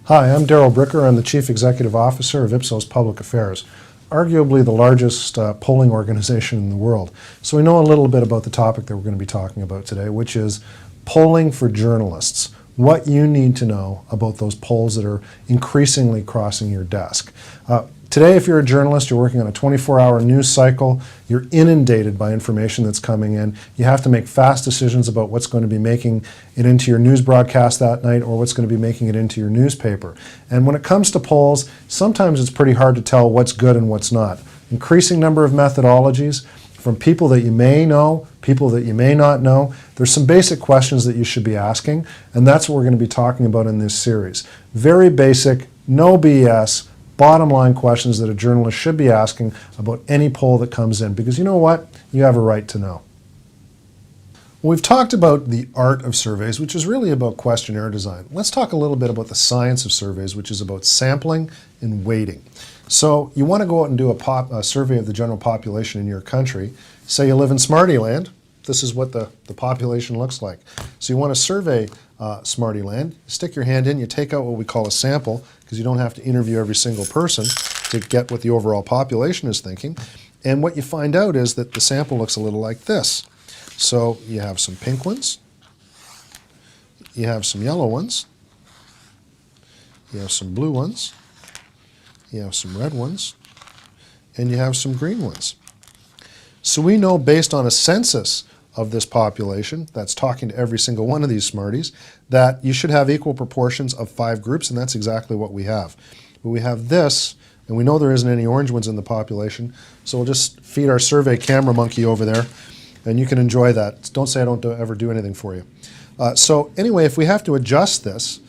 Hi, I'm Darrell Bricker. I'm the Chief Executive Officer of Ipsos Public Affairs, arguably the largest polling organization in the world. So we know a little bit about the topic that we're going to be talking about today, which is polling for journalists. What you need to know about those polls that are increasingly crossing your desk. Today, if you're a journalist, you're working on a 24-hour news cycle, you're inundated by information that's coming in. You have to make fast decisions about what's going to be making it into your news broadcast that night or what's going to be making it into your newspaper. And when it comes to polls, sometimes it's pretty hard to tell what's good and what's not. Increasing number of methodologies from people that you may know, people that you may not know. There's some basic questions that you should be asking, and that's what we're going to be talking about in this series. Very basic, no BS, bottom line questions that a journalist should be asking about any poll that comes in, because you know what? You have a right to know. We've talked about the art of surveys, which is really about questionnaire design. Let's talk a little bit about the science of surveys, which is about sampling and weighting. So you want to go out and do a survey of the general population in your country. Say you live in Smartyland. This is what the population looks like. So you want to survey Smartyland. Stick your hand in, you take out what we call a sample, because you don't have to interview every single person to get what the overall population is thinking. And what you find out is that the sample looks a little like this. So you have some pink ones, you have some yellow ones, you have some blue ones, you have some red ones, and you have some green ones. So we know, based on a census of this population, that's talking to every single one of these Smarties, that you should have equal proportions of 5 groups, and that's exactly what we have. But we have this, and we know there isn't any orange ones in the population, so we'll just feed our survey camera monkey over there, and you can enjoy that. Don't say I don't ever do anything for you. So anyway, if we have to adjust this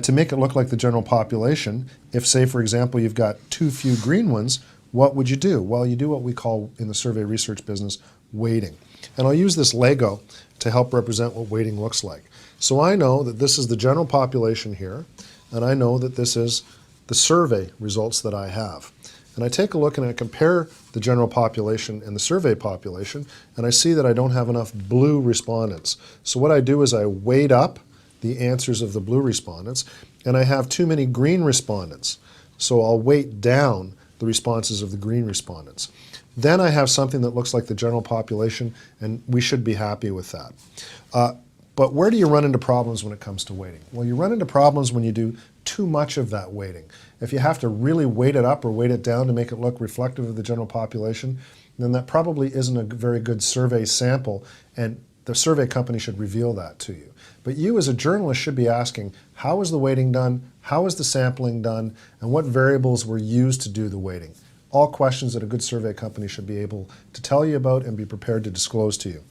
to make it look like the general population, if, say, for example, you've got too few green ones, what would you do? Well, you do what we call in the survey research business weighting. And I'll use this Lego to help represent what weighting looks like. So I know that this is the general population here, and I know that this is the survey results that I have. And I take a look and I compare the general population and the survey population, and I see that I don't have enough blue respondents. So what I do is I weight up the answers of the blue respondents, and I have too many green respondents. So I'll weight down the responses of the green respondents. Then I have something that looks like the general population, and we should be happy with that. But where do you run into problems when it comes to weighting? Well, you run into problems when you do too much of that weighting. If you have to really weight it up or weight it down to make it look reflective of the general population, then that probably isn't a very good survey sample, and the survey company should reveal that to you. But you as a journalist should be asking, how is the weighting done, how is the sampling done, and what variables were used to do the weighting? All questions that a good survey company should be able to tell you about and be prepared to disclose to you.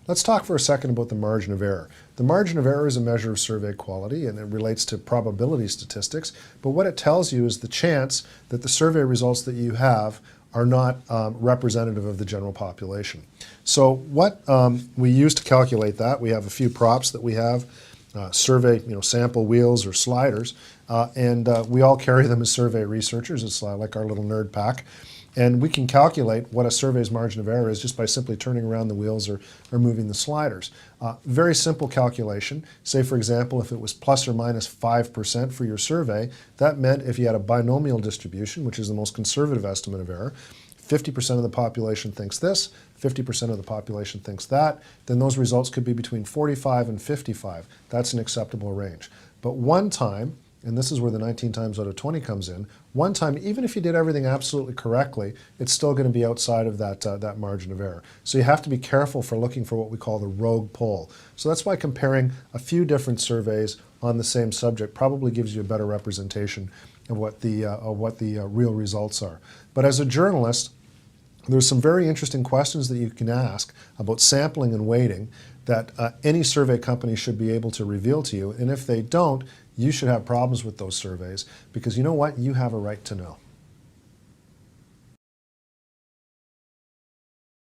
Let's talk for a second about the margin of error. The margin of error is a measure of survey quality, and it relates to probability statistics, but what it tells you is the chance that the survey results that you have are not representative of the general population. So what we use to calculate that, we have a few props that we have, survey, sample wheels or sliders, and we all carry them as survey researchers. It's like our little nerd pack. And we can calculate what a survey's margin of error is just by simply turning around the wheels or moving the sliders. Very simple calculation. Say, for example, if it was plus or minus 5% for your survey, that meant if you had a binomial distribution, which is the most conservative estimate of error, 50% of the population thinks this, 50% of the population thinks that, then those results could be between 45 and 55. That's an acceptable range. But one time, and this is where the 19 times out of 20 comes in, one time, even if you did everything absolutely correctly, it's still going to be outside of that margin of error. So you have to be careful for looking for what we call the rogue poll. So that's why comparing a few different surveys on the same subject probably gives you a better representation of what the real results are. But as a journalist, there's some very interesting questions that you can ask about sampling and weighting that any survey company should be able to reveal to you, and if they don't, you should have problems with those surveys, because you know what? You have a right to know.